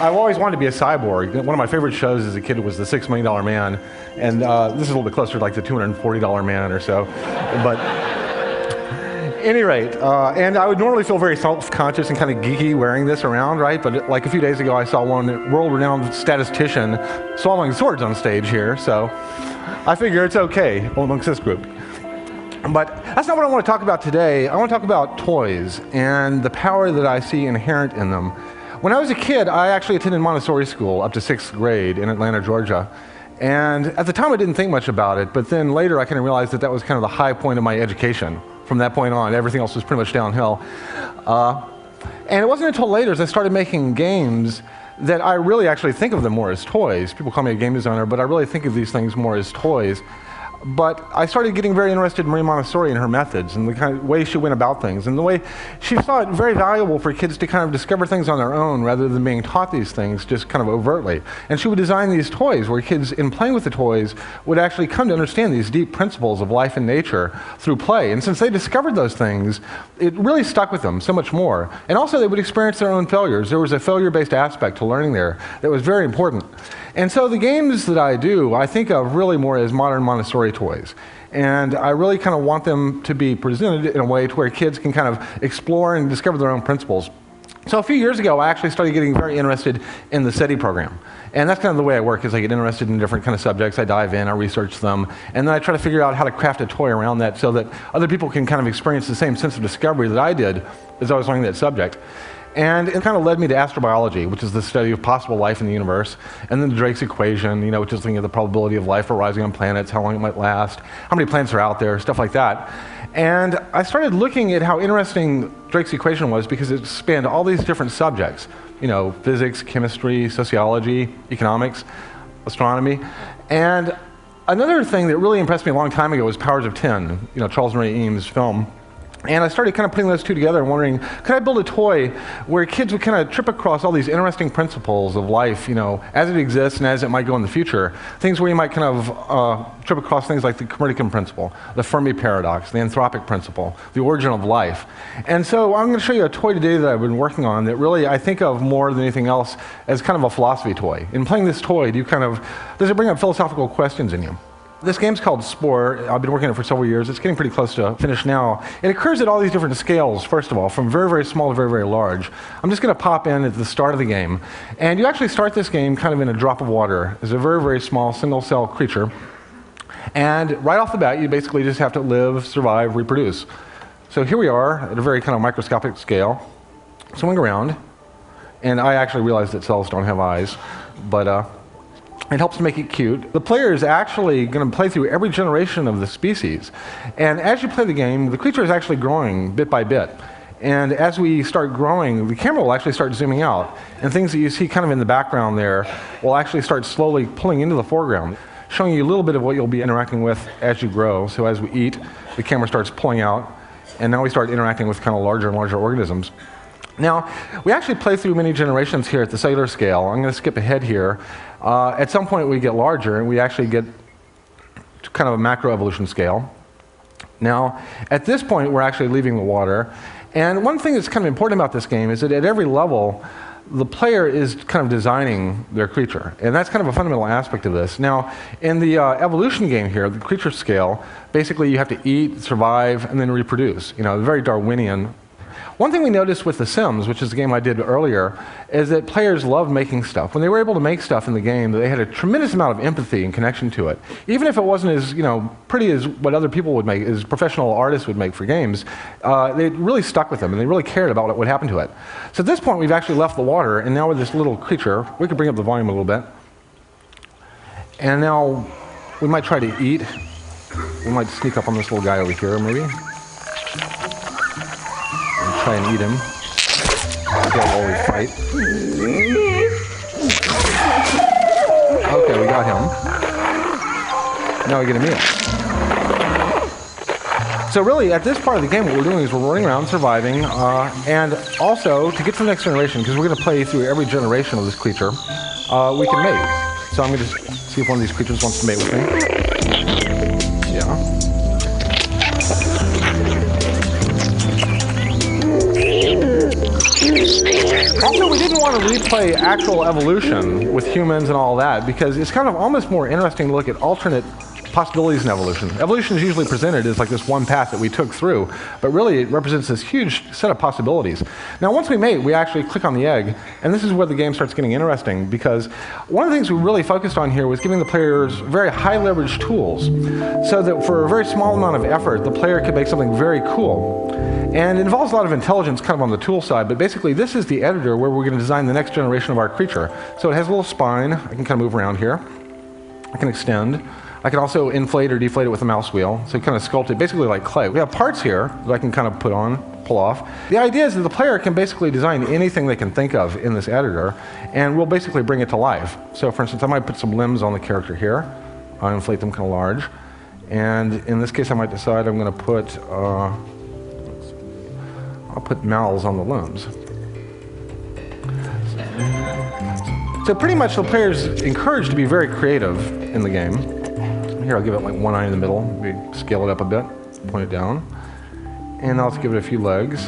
I've always wanted to be a cyborg. One of my favorite shows as a kid was The $6 Million Man, and this is a little bit closer to like the $240 Man or so. But at any rate, and I would normally feel very self-conscious and kind of geeky wearing this around, right? But like a few days ago, I saw one world-renowned statistician swallowing swords on stage here, so I figure it's okay amongst this group. But that's not what I want to talk about today. I want to talk about toys and the power that I see inherent in them. When I was a kid, I actually attended Montessori school up to 6th grade in Atlanta, Georgia. And at the time, I didn't think much about it, but then later I kind of realized that that was kind of the high point of my education. From that point on, everything else was pretty much downhill. And it wasn't until later as I started making games that I really actually think of them more as toys. People call me a game designer, but I really think of these things more as toys. But I started getting very interested in Marie Montessori and her methods and the kind of way she went about things and the way she saw it very valuable for kids to kind of discover things on their own rather than being taught these things just kind of overtly. And she would design these toys where kids, in playing with the toys, would actually come to understand these deep principles of life and nature through play. And since they discovered those things, it really stuck with them so much more. And also they would experience their own failures. There was a failure-based aspect to learning there that was very important. And so the games that I do, I think of really more as modern Montessori toys. And I really kind of want them to be presented in a way to where kids can kind of explore and discover their own principles. So a few years ago, I actually started getting very interested in the SETI program. And that's kind of the way I work, is I get interested in different kind of subjects. I dive in, I research them, and then I try to figure out how to craft a toy around that so that other people can kind of experience the same sense of discovery that I did as I was learning that subject. And it kind of led me to astrobiology, which is the study of possible life in the universe, and then the Drake's equation, which is looking at the probability of life arising on planets, how long it might last, how many planets are out there, stuff like that. And I started looking at how interesting Drake's equation was because it spanned all these different subjects, physics, chemistry, sociology, economics, astronomy. And another thing that really impressed me a long time ago was Powers of 10, Charles Murray Eames' film. And I started kind of putting those two together and wondering, could I build a toy where kids would kind of trip across all these interesting principles of life, as it exists and as it might go in the future. Things where you might kind of trip across things like the Copernican principle, the Fermi paradox, the anthropic principle, the origin of life. And so I'm going to show you a toy today that I've been working on that really I think of more than anything else as kind of a philosophy toy. In playing this toy, does it bring up philosophical questions in you? This game's called Spore. I've been working on it for several years. It's getting pretty close to finish now. It occurs at all these different scales, first of all, from very, very small to very, very large. I'm just going to pop in at the start of the game. And you actually start this game kind of in a drop of water as a very, very small single-cell creature. And right off the bat, you basically just have to live, survive, reproduce. So here we are at a very kind of microscopic scale, swimming around. And I actually realized that cells don't have eyes, but it helps to make it cute. The player is actually going to play through every generation of the species. And as you play the game, the creature is actually growing bit by bit. And as we start growing, the camera will actually start zooming out. And things that you see kind of in the background there will actually start slowly pulling into the foreground, showing you a little bit of what you'll be interacting with as you grow. So as we eat, the camera starts pulling out. And now we start interacting with kind of larger and larger organisms. Now, we actually play through many generations here at the cellular scale. I'm going to skip ahead here. At some point we get larger and we actually get to kind of a macroevolution scale. Now, at this point we're actually leaving the water. And one thing that's kind of important about this game is that at every level the player is kind of designing their creature. And that's kind of a fundamental aspect of this. Now, in the evolution game here, the creature scale, basically you have to eat, survive, and then reproduce. Very Darwinian. One thing we noticed with The Sims, which is the game I did earlier, is that players love making stuff. When they were able to make stuff in the game, they had a tremendous amount of empathy and connection to it. Even if it wasn't as pretty as what other people would make, as professional artists would make for games, they really stuck with them and they really cared about what would happen to it. So at this point, we've actually left the water, and now with this little creature, we could bring up the volume a little bit. And now we might try to eat. We might sneak up on this little guy over here, maybe. Try and eat him. While we fight. Okay, we got him. Now we get a meal. So really, at this part of the game, what we're doing is we're running around, surviving, and also, to get to the next generation, because we're going to play through every generation of this creature, we can mate. So I'm going to see if one of these creatures wants to mate with me. Yeah. Also, we didn't want to replay actual evolution with humans and all that because it's kind of almost more interesting to look at alternate possibilities in evolution. Evolution is usually presented as like this one path that we took through, but really it represents this huge set of possibilities. Now, once we mate, we actually click on the egg, and this is where the game starts getting interesting because one of the things we really focused on here was giving the players very high leverage tools so that for a very small amount of effort, the player could make something very cool. And it involves a lot of intelligence kind of on the tool side, but basically this is the editor where we're going to design the next generation of our creature. So it has a little spine. I can kind of move around here. I can extend. I can also inflate or deflate it with a mouse wheel, so kind of sculpt it basically like clay. We have parts here that I can kind of put on, pull off. The idea is that the player can basically design anything they can think of in this editor, and we'll basically bring it to life. So for instance, I might put some limbs on the character here. I'll inflate them kind of large. And in this case, I might decide I'm going to put, I'll put mouths on the limbs. So pretty much the player's encouraged to be very creative in the game. Here, I'll give it like one eye in the middle. We scale it up a bit, point it down. And I'll give it a few legs.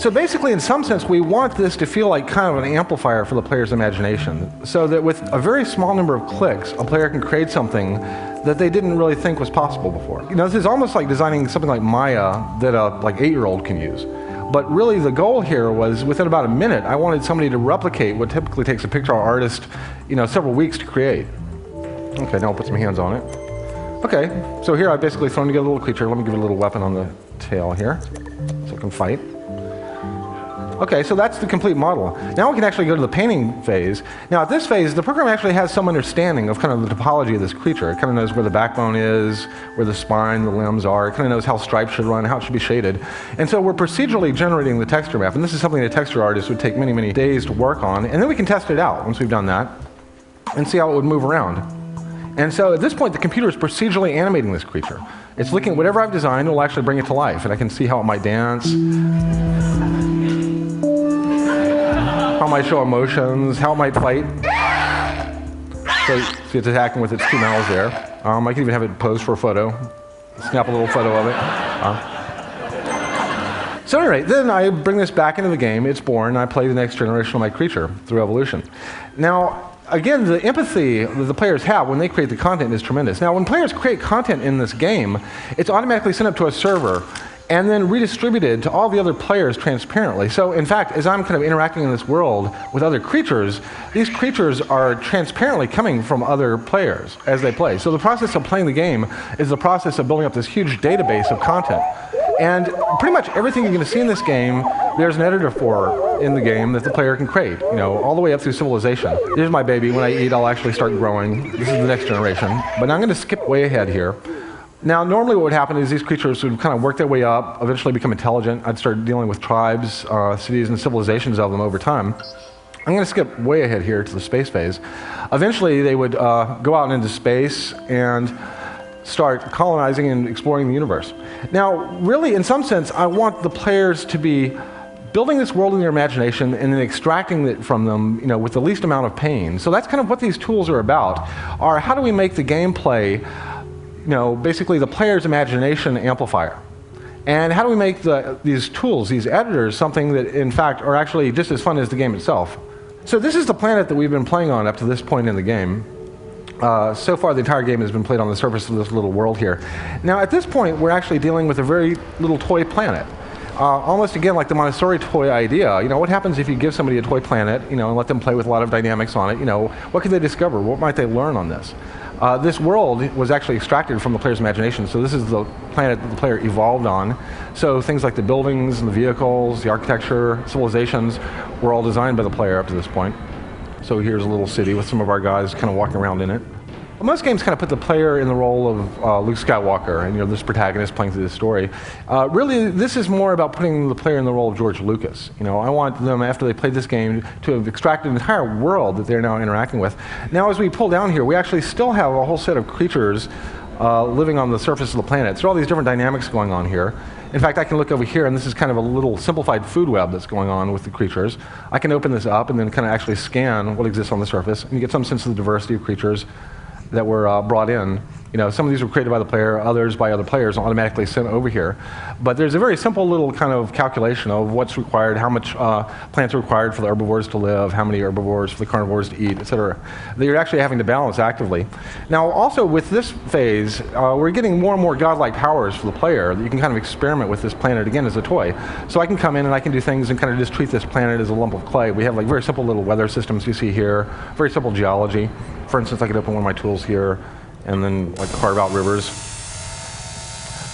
So basically, in some sense, we want this to feel like kind of an amplifier for the player's imagination, so that with a very small number of clicks, a player can create something that they didn't really think was possible before. You know, this is almost like designing something like Maya that a like 8-year-old can use. But really the goal here was within about a minute, I wanted somebody to replicate what typically takes a picture artist, you know, several weeks to create. Okay, now I'll put some hands on it. Okay, so here I've basically thrown together a little creature. Let me give it a little weapon on the tail here, so it can fight. Okay, so that's the complete model. Now we can actually go to the painting phase. Now at this phase, the program actually has some understanding of kind of the topology of this creature. It kind of knows where the backbone is, where the spine, the limbs are. It kind of knows how stripes should run, how it should be shaded. And so we're procedurally generating the texture map. And this is something a texture artist would take many, many days to work on. And then we can test it out once we've done that and see how it would move around. And so at this point, the computer is procedurally animating this creature. It's looking at whatever I've designed, it will actually bring it to life. And I can see how it might dance, how it might show emotions, how it might fight. So see it's attacking with its two mouths there. I can even have it pose for a photo. Snap a little photo of it. So anyway, then I bring this back into the game, it's born, I play the next generation of my creature through evolution. Now, again, the empathy that the players have when they create the content is tremendous. Now, when players create content in this game, it's automatically sent up to a server and then redistributed to all the other players transparently. So in fact, as I'm kind of interacting in this world with other creatures, these creatures are transparently coming from other players as they play. So the process of playing the game is the process of building up this huge database of content. And pretty much everything you're going to see in this game, there's an editor for in the game that the player can create, you know, all the way up through civilization. Here's my baby. When I eat, I'll actually start growing. This is the next generation. But now I'm going to skip way ahead here. Now, normally what would happen is these creatures would kind of work their way up, eventually become intelligent. I'd start dealing with tribes, cities, and civilizations of them over time. I'm going to skip way ahead here to the space phase. Eventually, they would go out into space and start colonizing and exploring the universe. Now, really, in some sense, I want the players to be building this world in their imagination and then extracting it from them, you know, with the least amount of pain. So that's kind of what these tools are about, are how do we make the gameplay, you know, basically the player's imagination amplifier. And how do we make these tools, these editors, something that, in fact, are actually just as fun as the game itself. So this is the planet that we've been playing on up to this point in the game. So far, the entire game has been played on the surface of this little world here. Now, at this point, we're actually dealing with a very little toy planet. Almost, again, like the Montessori toy idea. You know, what happens if you give somebody a toy planet, you know, and let them play with a lot of dynamics on it? You know, what could they discover? What might they learn on this? This world was actually extracted from the player's imagination, so this is the planet that the player evolved on. So things like the buildings and the vehicles, the architecture, civilizations were all designed by the player up to this point. So here's a little city with some of our guys kind of walking around in it. Well, most games kind of put the player in the role of Luke Skywalker, and you know, this protagonist playing through the story. Really, this is more about putting the player in the role of George Lucas. You know, I want them, after they played this game, to have extracted an entire world that they're now interacting with. Now, as we pull down here, we actually still have a whole set of creatures living on the surface of the planet. So there are all these different dynamics going on here. In fact, I can look over here, and this is kind of a little simplified food web that's going on with the creatures. I can open this up and then kind of actually scan what exists on the surface, and you get some sense of the diversity of creatures that were brought in Some of these were created by the player, others by other players, and automatically sent over here. But there's a very simple little kind of calculation of what's required, how much plants are required for the herbivores to live, how many herbivores for the carnivores to eat, et cetera, that you're actually having to balance actively. Now, also with this phase, we're getting more and more godlike powers for the player that you can kind of experiment with this planet again as a toy. So I can come in and I can do things and kind of just treat this planet as a lump of clay. We have like very simple little weather systems you see here, very simple geology. For instance, I could open one of my tools here and then like carve out rivers.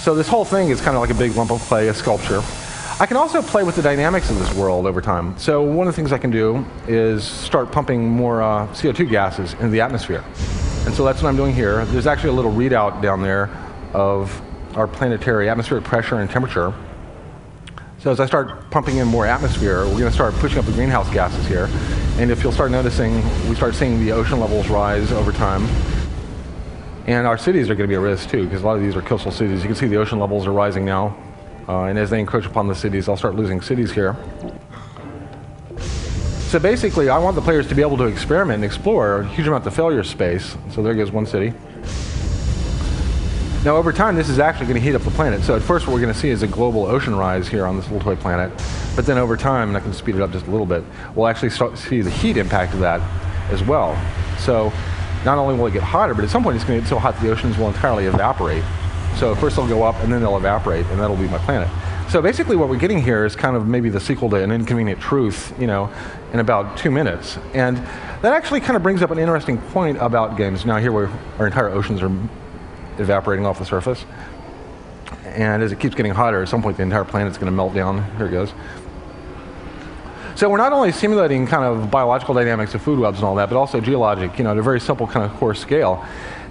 So this whole thing is kind of like a big lump of clay, a sculpture. I can also play with the dynamics of this world over time. So one of the things I can do is start pumping more CO2 gases into the atmosphere. And so that's what I'm doing here. There's actually a little readout down there of our planetary atmospheric pressure and temperature. So as I start pumping in more atmosphere, we're going to start pushing up the greenhouse gases here. And if you'll start noticing, we start seeing the ocean levels rise over time. And our cities are going to be at risk too, because a lot of these are coastal cities. You can see the ocean levels are rising now. And as they encroach upon the cities, I'll start losing cities here. So basically, I want the players to be able to experiment and explore a huge amount of failure space. So there goes one city. Now over time, this is actually going to heat up the planet. So at first what we're going to see is a global ocean rise here on this little toy planet. But then over time, and I can speed it up just a little bit, we'll actually start to see the heat impact of that as well. So not only will it get hotter, but at some point it's going to get so hot that the oceans will entirely evaporate. So first they'll go up and then they'll evaporate, and that'll be my planet. So basically what we're getting here is kind of maybe the sequel to An Inconvenient Truth, in about 2 minutes. And that actually kind of brings up an interesting point about games. Now here our entire oceans are evaporating off the surface. And as it keeps getting hotter, at some point the entire planet's going to melt down. Here it goes. So we're not only simulating kind of biological dynamics of food webs and all that, but also geologic, at a very simple kind of core scale.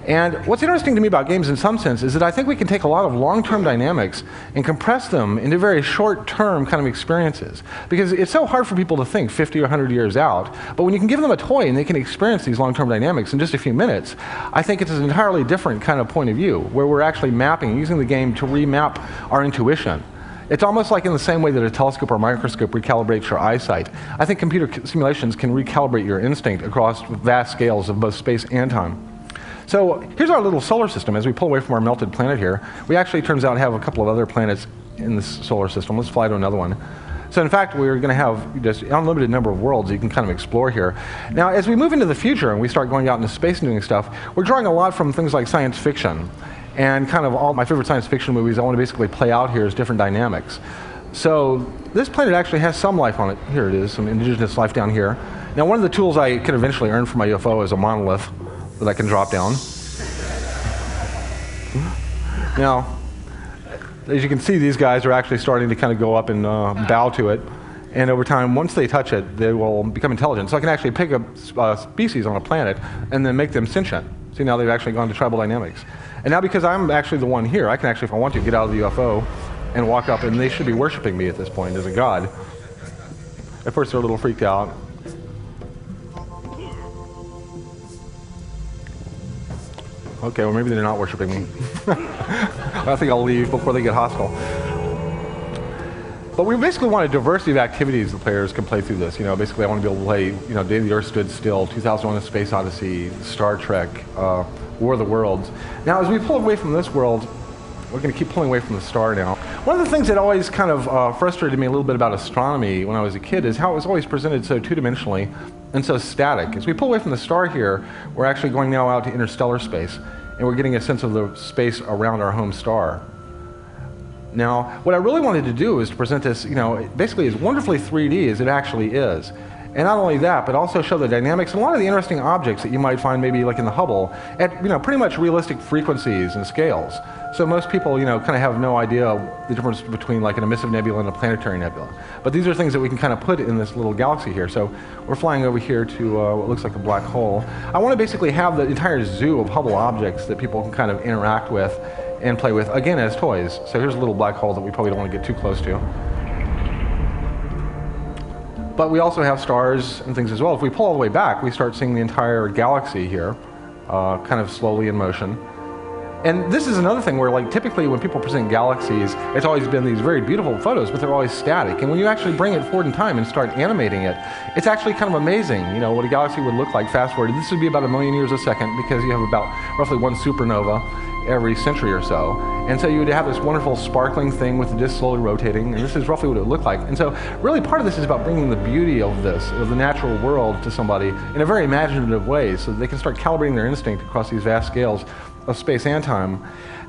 And what's interesting to me about games in some sense is that I think we can take a lot of long-term dynamics and compress them into very short-term kind of experiences. Because it's so hard for people to think 50 or 100 years out, but when you can give them a toy and they can experience these long-term dynamics in just a few minutes, I think it's an entirely different kind of point of view, where we're actually mapping, using the game to remap our intuition. It's almost like in the same way that a telescope or a microscope recalibrates your eyesight. I think computer simulations can recalibrate your instinct across vast scales of both space and time. So here's our little solar system. As we pull away from our melted planet here, we actually, turns out, have a couple of other planets in this solar system. Let's fly to another one. So in fact, we're going to have just an unlimited number of worlds you can kind of explore here. Now, as we move into the future and we start going out into space and doing stuff, we're drawing a lot from things like science fiction. And kind of all my favorite science fiction movies, I want to basically play out here as different dynamics. So this planet actually has some life on it. Here it is, some indigenous life down here. Now, one of the tools I could eventually earn from my UFO is a monolith that I can drop down. Now, as you can see, these guys are actually starting to kind of go up and bow to it. And over time, once they touch it, they will become intelligent. So I can actually pick a species on a planet and then make them sentient. See, now they've actually gone to tribal dynamics. And now because I'm actually the one here, I can actually, if I want to, get out of the UFO and walk up, and they should be worshiping me at this point as a god. At first they're a little freaked out. Okay, well maybe they're not worshiping me. I think I'll leave before they get hostile. But we basically want a diversity of activities the players can play through this. Basically I want to be able to play, Day the Earth Stood Still, 2001: A Space Odyssey, Star Trek, War of the Worlds. Now, as we pull away from this world, we're going to keep pulling away from the star now. One of the things that always kind of frustrated me a little bit about astronomy when I was a kid is how it was always presented so two-dimensionally and so static. As we pull away from the star here, we're actually going now out to interstellar space, and we're getting a sense of the space around our home star. Now, what I really wanted to do is to present this, basically as wonderfully 3D as it actually is. And not only that, but also show the dynamics and a lot of the interesting objects that you might find maybe like in the Hubble at, pretty much realistic frequencies and scales. So most people, kind of have no idea the difference between like an emissive nebula and a planetary nebula. But these are things that we can kind of put in this little galaxy here. So we're flying over here to what looks like a black hole. I want to basically have the entire zoo of Hubble objects that people can kind of interact with and play with, again, as toys. So here's a little black hole that we probably don't want to get too close to. But we also have stars and things as well. If we pull all the way back, we start seeing the entire galaxy here, kind of slowly in motion. And this is another thing where, like, typically when people present galaxies, it's always been these very beautiful photos, but they're always static. And when you actually bring it forward in time and start animating it, it's actually kind of amazing, you know, what a galaxy would look like fast forward. This would be about 1 million years a second, because you have about roughly 1 supernova every century or so. And so you would have this wonderful sparkling thing with the disk slowly rotating, and this is roughly what it would look like. And so really part of this is about bringing the beauty of this, of the natural world, to somebody in a very imaginative way, so that they can start calibrating their instinct across these vast scales of space and time.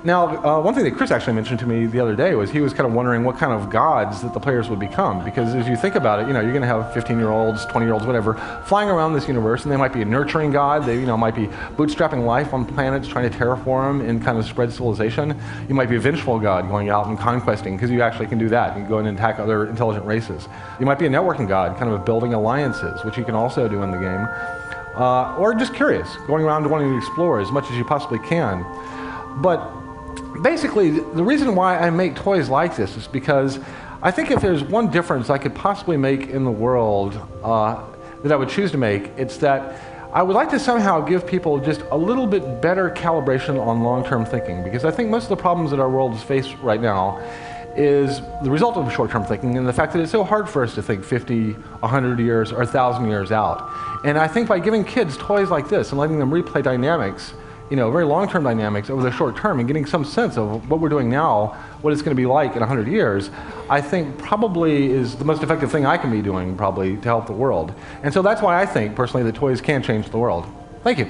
Now, one thing that Chris actually mentioned to me the other day was he was kind of wondering what kind of gods that the players would become, because as you think about it, you know, you're going to have 15-year-olds, 20-year-olds, whatever, flying around this universe, and they might be a nurturing god. They, you know, might be bootstrapping life on planets, trying to terraform and kind of spread civilization. You might be a vengeful god, going out and conquesting, because you actually can do that. You can go in and attack other intelligent races. You might be a networking god, kind of building alliances, which you can also do in the game. Or just curious, going around wanting to explore as much as you possibly can. But basically, the reason why I make toys like this is because I think if there's one difference I could possibly make in the world that I would choose to make, it's that I would like to somehow give people just a little bit better calibration on long-term thinking, because I think most of the problems that our world is faced right now is the result of short-term thinking and the fact that it's so hard for us to think 50, 100 years, or 1,000 years out. And I think by giving kids toys like this and letting them replay dynamics, you know, very long-term dynamics over the short term, and getting some sense of what we're doing now, what it's going to be like in 100 years, I think probably is the most effective thing I can be doing, probably, to help the world. And so that's why I think, personally, that toys can change the world. Thank you.